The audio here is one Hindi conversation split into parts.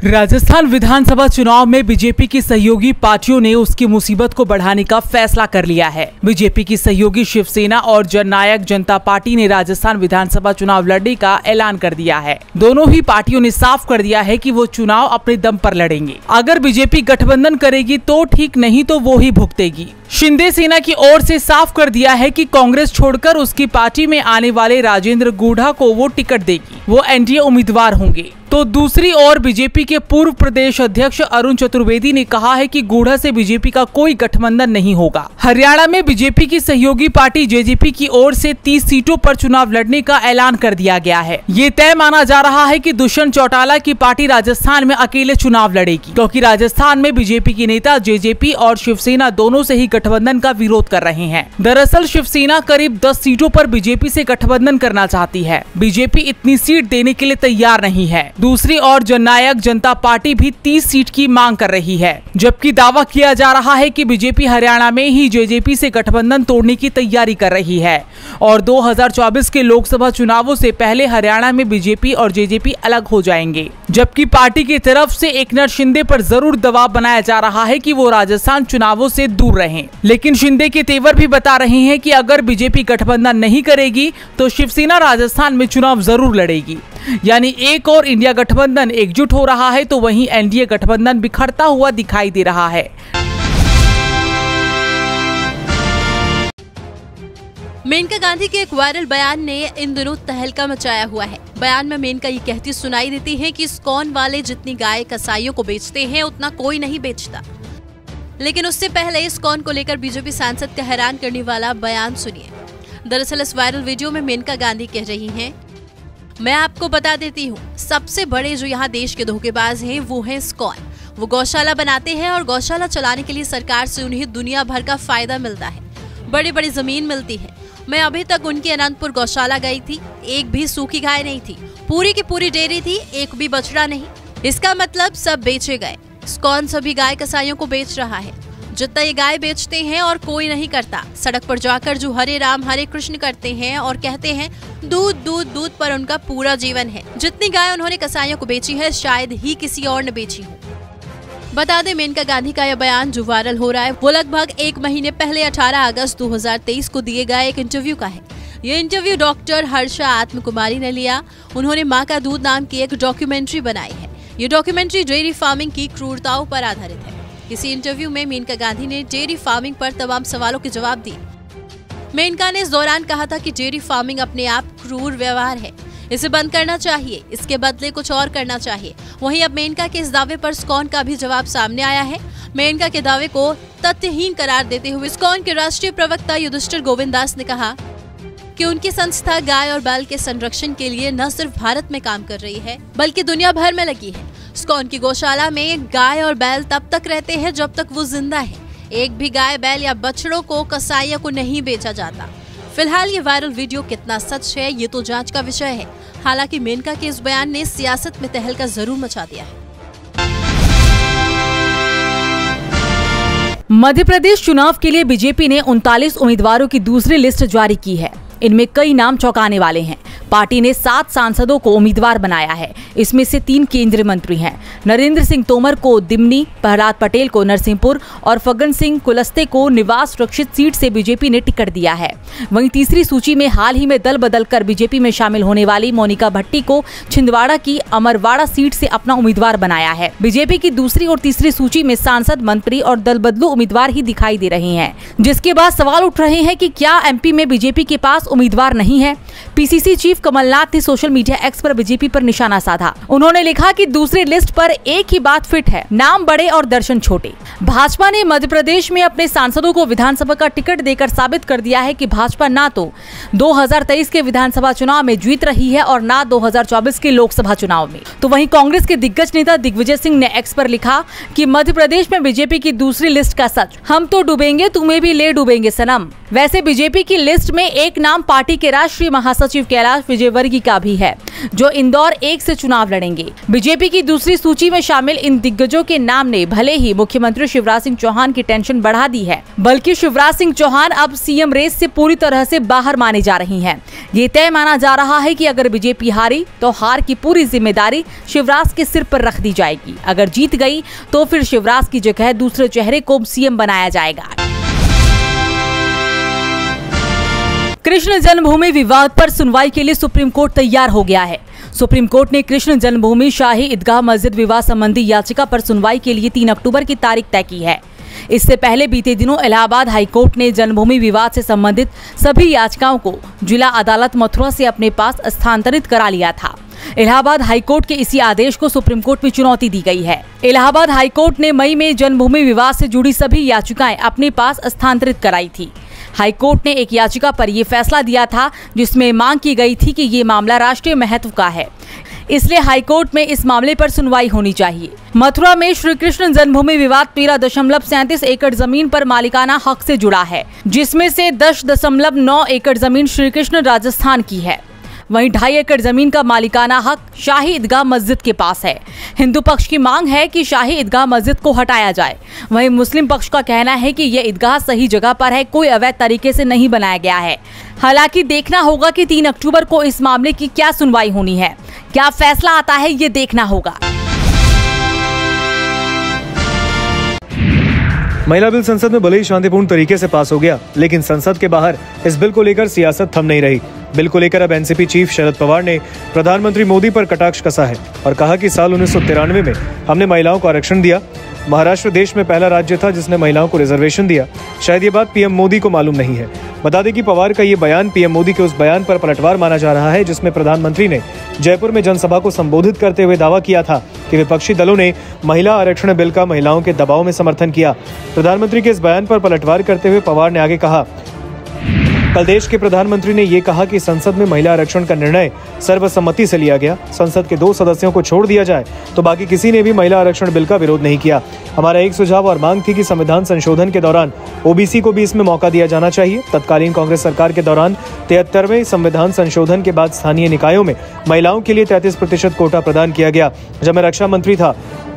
राजस्थान विधानसभा चुनाव में बीजेपी की सहयोगी पार्टियों ने उसकी मुसीबत को बढ़ाने का फैसला कर लिया है। बीजेपी की सहयोगी शिवसेना और जननायक जनता पार्टी ने राजस्थान विधानसभा चुनाव लड़ने का ऐलान कर दिया है। दोनों ही पार्टियों ने साफ कर दिया है कि वो चुनाव अपने दम पर लड़ेंगे। अगर बीजेपी गठबंधन करेगी तो ठीक, नहीं तो वो ही भुगतेगी। शिंदे सेना की ओर से साफ कर दिया है कि कांग्रेस छोड़कर उसकी पार्टी में आने वाले राजेंद्र गूढ़ा को वो टिकट देगी। वो एनडीए उम्मीदवार होंगे। तो दूसरी ओर बीजेपी के पूर्व प्रदेश अध्यक्ष अरुण चतुर्वेदी ने कहा है कि गूढ़ा से बीजेपी का कोई गठबंधन नहीं होगा। हरियाणा में बीजेपी की सहयोगी पार्टी जेजेपी की ओर से 30 सीटों पर चुनाव लड़ने का ऐलान कर दिया गया है। ये तय माना जा रहा है कि दुष्यंत चौटाला की पार्टी राजस्थान में अकेले चुनाव लड़ेगी, क्योंकि राजस्थान में बीजेपी के नेता जेजेपी और शिवसेना दोनों से ही गठबंधन का विरोध कर रहे हैं। दरअसल शिवसेना करीब 10 सीटों पर बीजेपी से गठबंधन करना चाहती है। बीजेपी इतनी सीट देने के लिए तैयार नहीं है। दूसरी ओर जननायक जनता पार्टी भी 30 सीट की मांग कर रही है, जबकि दावा किया जा रहा है कि बीजेपी हरियाणा में ही जेजेपी से गठबंधन तोड़ने की तैयारी कर रही है और 2024 के लोकसभा चुनावों से पहले हरियाणा में बीजेपी और जेजेपी अलग हो जाएंगे। जबकि पार्टी की तरफ से एकनाथ शिंदे पर जरूर दबाव बनाया जा रहा है कि वो राजस्थान चुनावों से दूर रहें। लेकिन शिंदे के तेवर भी बता रहे हैं कि अगर बीजेपी गठबंधन नहीं करेगी तो शिवसेना राजस्थान में चुनाव जरूर लड़ेगी। यानी एक और इंडिया गठबंधन एकजुट हो रहा है तो वहीं एनडीए गठबंधन बिखरता हुआ दिखाई दे रहा है। मेनका गांधी के एक वायरल बयान ने इन दिनों तहलका मचाया हुआ है। बयान में मेनका ये कहती सुनाई देती है कि इस्कॉन वाले जितनी गाय कसाईयों को बेचते हैं उतना कोई नहीं बेचता। लेकिन उससे पहले इस्कॉन को लेकर बीजेपी सांसद का हैरान करने वाला बयान सुनिए। दरअसल इस वायरल वीडियो में मेनका गांधी कह रही हैं, मैं आपको बता देती हूँ, सबसे बड़े जो यहाँ देश के धोखेबाज हैं वो है इस्कॉन। वो गौशाला बनाते हैं और गौशाला चलाने के लिए सरकार से उन्हें दुनिया भर का फायदा मिलता है, बड़ी बड़ी जमीन मिलती है। मैं अभी तक उनकी अनंतपुर गौशाला गई थी, एक भी सूखी गाय नहीं थी, पूरी की पूरी डेयरी थी, एक भी बछड़ा नहीं। इसका मतलब सब बेचे गए। इस्कॉन सभी गाय कसाईयों को बेच रहा है। जितना ये गाय बेचते हैं और कोई नहीं करता। सड़क पर जाकर जो हरे राम हरे कृष्ण करते हैं और कहते हैं दूध दूध दूध पर उनका पूरा जीवन है। जितनी गाय उन्होंने कसाईयों को बेची है शायद ही किसी और ने बेची हो। बता दें, मेनका गांधी का यह बयान जो वायरल हो रहा है वो लगभग 1 महीने पहले 18 अगस्त 2023 को दिए गए एक इंटरव्यू का है। ये इंटरव्यू डॉक्टर हर्षा आत्म कुमारी ने लिया। उन्होंने माँ का दूध नाम की एक डॉक्यूमेंट्री बनाई है। ये डॉक्यूमेंट्री डेयरी फार्मिंग की क्रूरताओं पर आधारित है। इसी इंटरव्यू में मेनका गांधी ने डेयरी फार्मिंग पर तमाम सवालों के जवाब दिए। मेनका ने इस दौरान कहा था कि डेयरी फार्मिंग अपने आप क्रूर व्यवहार है, इसे बंद करना चाहिए, इसके बदले कुछ और करना चाहिए। वहीं अब मेनका के इस दावे पर इस्कॉन का भी जवाब सामने आया है। मेनका के दावे को तथ्यहीन करार देते हुए इस्कॉन के राष्ट्रीय प्रवक्ता युधिष्ठिर गोविंद दास ने कहा कि उनकी संस्था गाय और बैल के संरक्षण के लिए न सिर्फ भारत में काम कर रही है बल्कि दुनिया भर में लगी है। इस्कॉन की गौशाला में गाय और बैल तब तक रहते हैं जब तक वो जिंदा है। एक भी गाय बैल या बछड़ों को कसाईयों को नहीं बेचा जाता। फिलहाल ये वायरल वीडियो कितना सच है ये तो जांच का विषय है। हालांकि मेनका के इस बयान ने सियासत में तहलका जरूर मचा दिया है। मध्य प्रदेश चुनाव के लिए बीजेपी ने 39 उम्मीदवारों की दूसरी लिस्ट जारी की है। इनमें कई नाम चौंकाने वाले हैं। पार्टी ने 7 सांसदों को उम्मीदवार बनाया है। इसमें से 3 केंद्रीय मंत्री हैं। नरेंद्र सिंह तोमर को दिमनी, प्रहलाद पटेल को नरसिंहपुर और फग्गन सिंह कुलस्ते को निवास रक्षित सीट से बीजेपी ने टिकट दिया है। वहीं तीसरी सूची में हाल ही में दल बदल कर बीजेपी में शामिल होने वाली मोनिका भट्टी को छिंदवाड़ा की अमरवाड़ा सीट से अपना उम्मीदवार बनाया है। बीजेपी की दूसरी और तीसरी सूची में सांसद, मंत्री और दल बदलू उम्मीदवार ही दिखाई दे रहे हैं, जिसके बाद सवाल उठ रहे हैं कि क्या एमपी में बीजेपी के पास उम्मीदवार नहीं है। पीसीसी चीफ कमलनाथ ने सोशल मीडिया एक्स पर बीजेपी पर निशाना साधा। उन्होंने लिखा कि दूसरी लिस्ट पर एक ही बात फिट है, नाम बड़े और दर्शन छोटे। भाजपा ने मध्य प्रदेश में अपने सांसदों को विधानसभा का टिकट देकर साबित कर दिया है कि भाजपा ना तो 2023 के विधानसभा चुनाव में जीत रही है और ना 2024 के लोकसभा चुनाव में। तो वहीं कांग्रेस के दिग्गज नेता दिग्विजय सिंह ने एक्स पर लिखा कि मध्य प्रदेश में बीजेपी की दूसरी लिस्ट का सच, हम तो डूबेंगे तुम्हें भी ले डूबेंगे सनम। वैसे बीजेपी की लिस्ट में एक नाम पार्टी के राष्ट्रीय महासचिव कैलाश सिद्धार्थ विजयवर्गीय का भी है, जो इंदौर 1 से चुनाव लड़ेंगे। बीजेपी की दूसरी सूची में शामिल इन दिग्गजों के नाम ने भले ही मुख्यमंत्री शिवराज सिंह चौहान की टेंशन बढ़ा दी है, बल्कि शिवराज सिंह चौहान अब सीएम रेस से पूरी तरह से बाहर माने जा रही हैं। ये तय माना जा रहा है कि अगर बीजेपी हारी तो हार की पूरी जिम्मेदारी शिवराज के सिर पर रख दी जाएगी। अगर जीत गई तो फिर शिवराज की जगह दूसरे चेहरे को सीएम बनाया जाएगा। कृष्ण जन्मभूमि विवाद पर सुनवाई के लिए सुप्रीम कोर्ट तैयार हो गया है। सुप्रीम कोर्ट ने कृष्ण जन्मभूमि शाही ईदगाह मस्जिद विवाद संबंधी याचिका पर सुनवाई के लिए 3 अक्टूबर की तारीख तय की है। इससे पहले बीते दिनों इलाहाबाद हाईकोर्ट ने जन्मभूमि विवाद से संबंधित सभी याचिकाओं को जिला अदालत मथुरा से अपने पास स्थानांतरित करा लिया था। इलाहाबाद हाईकोर्ट के इसी आदेश को सुप्रीम कोर्ट में चुनौती दी गई है। इलाहाबाद हाईकोर्ट ने मई में जन्मभूमि विवाद से जुड़ी सभी याचिकाएं अपने पास स्थानांतरित कराई थी। हाईकोर्ट ने एक याचिका पर यह फैसला दिया था जिसमें मांग की गई थी कि ये मामला राष्ट्रीय महत्व का है, इसलिए हाईकोर्ट में इस मामले पर सुनवाई होनी चाहिए। मथुरा में श्री कृष्ण जन्मभूमि विवाद 13.37 एकड़ जमीन पर मालिकाना हक से जुड़ा है, जिसमें से 10.9 एकड़ जमीन श्री कृष्ण राजस्थान की है। वहीं 2.5 एकड़ जमीन का मालिकाना हक शाही ईदगाह मस्जिद के पास है। हिंदू पक्ष की मांग है कि शाही ईदगाह मस्जिद को हटाया जाए। वहीं मुस्लिम पक्ष का कहना है कि यह ईदगाह सही जगह पर है, कोई अवैध तरीके से नहीं बनाया गया है। हालांकि देखना होगा कि 3 अक्टूबर को इस मामले की क्या सुनवाई होनी है, क्या फैसला आता है, ये देखना होगा। महिला बिल संसद में भले ही शांतिपूर्ण तरीके से पास हो गया, लेकिन संसद के बाहर इस बिल को लेकर सियासत थम नहीं रही। बिल को लेकर अब एनसीपी चीफ शरद पवार ने प्रधानमंत्री मोदी पर कटाक्ष कसा है और कहा कि साल 1993 में हमने महिलाओं को आरक्षण दिया। महाराष्ट्र देश में पहला राज्य था जिसने महिलाओं को रिजर्वेशन दिया। शायद ये बात पीएम मोदी को मालूम नहीं है। बता दें कि पवार का ये बयान पीएम मोदी के उस बयान पर पलटवार माना जा रहा है जिसमें प्रधानमंत्री ने जयपुर में जनसभा को संबोधित करते हुए दावा किया था कि विपक्षी दलों ने महिला आरक्षण बिल का महिलाओं के दबाव में समर्थन किया। प्रधानमंत्री के इस बयान पर पलटवार करते हुए पवार ने आगे कहा, कल देश के प्रधानमंत्री ने ये कहा कि संसद में महिला आरक्षण का निर्णय सर्वसम्मति से लिया गया। संसद के 2 सदस्यों को छोड़ दिया जाए तो बाकी किसी ने भी महिला आरक्षण बिल का विरोध नहीं किया। हमारा एक सुझाव और मांग थी कि संविधान संशोधन के दौरान ओबीसी को भी इसमें मौका दिया जाना चाहिए। तत्कालीन कांग्रेस सरकार के दौरान 73वें संविधान संशोधन के बाद स्थानीय निकायों में महिलाओं के लिए 33% कोटा प्रदान किया गया। जब मैं रक्षा मंत्री था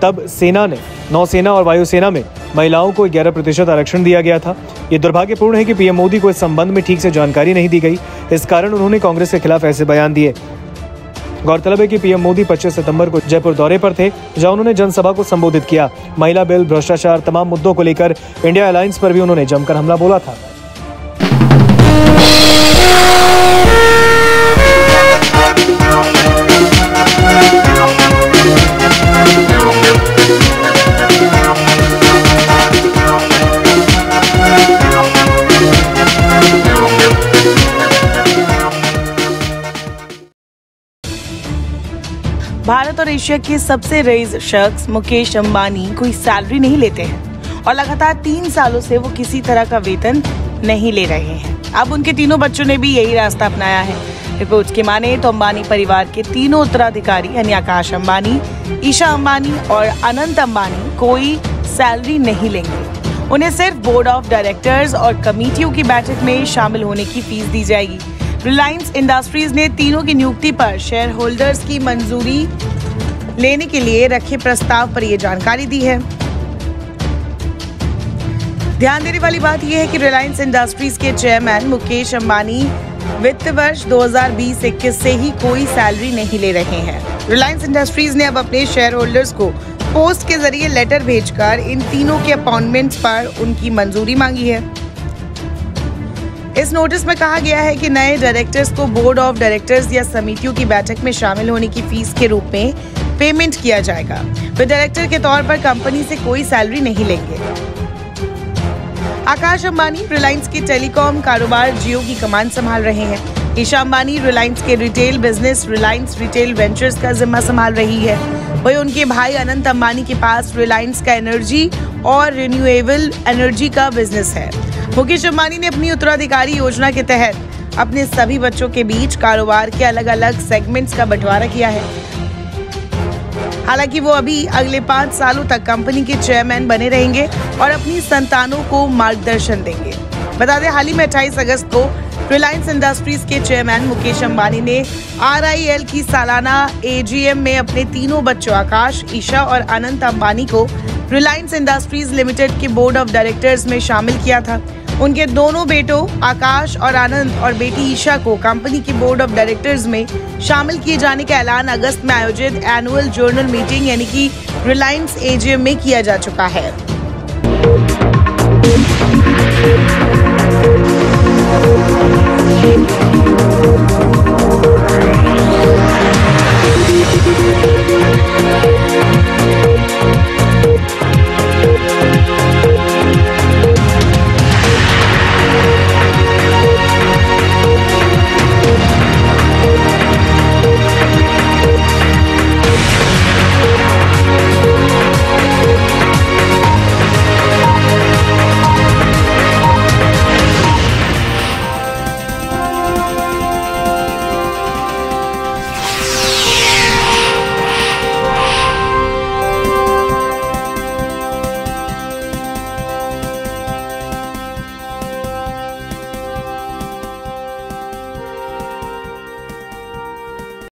तब सेना ने, नौसेना और वायुसेना में महिलाओं को 11% आरक्षण दिया गया था। ये दुर्भाग्यपूर्ण है कि पीएम मोदी को इस संबंध में ठीक से जानकारी नहीं दी गई। इस कारण उन्होंने कांग्रेस के खिलाफ ऐसे बयान दिए। गौरतलब है कि पीएम मोदी 25 सितंबर को जयपुर दौरे पर थे, जहां उन्होंने जनसभा को संबोधित किया। महिला बिल, भ्रष्टाचार, तमाम मुद्दों को लेकर इंडिया अलायंस पर भी उन्होंने जमकर हमला बोला था। भारत और एशिया के सबसे रईस शख्स मुकेश अंबानी कोई सैलरी नहीं लेते हैं और लगातार 3 सालों से वो किसी तरह का वेतन नहीं ले रहे हैं। अब उनके तीनों बच्चों ने भी यही रास्ता अपनाया है। रिपोर्ट्स की माने तो अंबानी परिवार के तीनों उत्तराधिकारी यानी आकाश अंबानी, ईशा अंबानी और अनंत अंबानी कोई सैलरी नहीं लेंगे। उन्हें सिर्फ बोर्ड ऑफ डायरेक्टर्स और कमेटियों की बैठक में शामिल होने की फीस दी जाएगी। रिलायंस इंडस्ट्रीज ने तीनों की नियुक्ति पर शेयर होल्डर्स की मंजूरी लेने के लिए रखे प्रस्ताव पर यह जानकारी दी है। ध्यान देने वाली बात यह है कि रिलायंस इंडस्ट्रीज के चेयरमैन मुकेश अंबानी वित्त वर्ष 2020-21 से ही कोई सैलरी नहीं ले रहे हैं। रिलायंस इंडस्ट्रीज ने अब अपने शेयर होल्डर्स को पोस्ट के जरिए लेटर भेजकर इन तीनों के अपॉइंटमेंट्स पर उनकी मंजूरी मांगी है। इस नोटिस में कहा गया है कि नए डायरेक्टर्स को बोर्ड ऑफ डायरेक्टर्स या समितियों की बैठक में शामिल होने की फीस के रूप में पेमेंट किया जाएगा। वे डायरेक्टर के तौर पर कंपनी से कोई सैलरी नहीं लेंगे। आकाश अंबानी रिलायंस के टेलीकॉम कारोबार जियो की कमान संभाल रहे हैं। ईशा अंबानी रिलायंस के retail business Reliance retail ventures का जिम्मा संभाल रही है। वहीं उनके भाई अनंत अंबानी के पास रिलायंस का एनर्जी और रिन्यूएबल एनर्जी का बिजनेस है। मुकेश अंबानी ने अपनी उत्तराधिकारी योजना के तहत अपने सभी बच्चों के बीच कारोबार के अलग अलग सेगमेंट्स का बंटवारा किया है। हालांकि वो अभी अगले 5 सालों तक कंपनी के चेयरमैन बने रहेंगे और अपनी संतानों को मार्गदर्शन देंगे। बता दें, हाल ही में 28 अगस्त को रिलायंस इंडस्ट्रीज के चेयरमैन मुकेश अंबानी ने RIL की सालाना AGM में अपने तीनों बच्चों आकाश, ईशा और अनंत अंबानी को रिलायंस इंडस्ट्रीज लिमिटेड के बोर्ड ऑफ डायरेक्टर्स में शामिल किया था। उनके दोनों बेटों आकाश और आनंद और बेटी ईशा को कंपनी के बोर्ड ऑफ डायरेक्टर्स में शामिल किए जाने का ऐलान अगस्त में आयोजित एनुअल जर्नल मीटिंग यानी कि रिलायंस AGM में किया जा चुका है।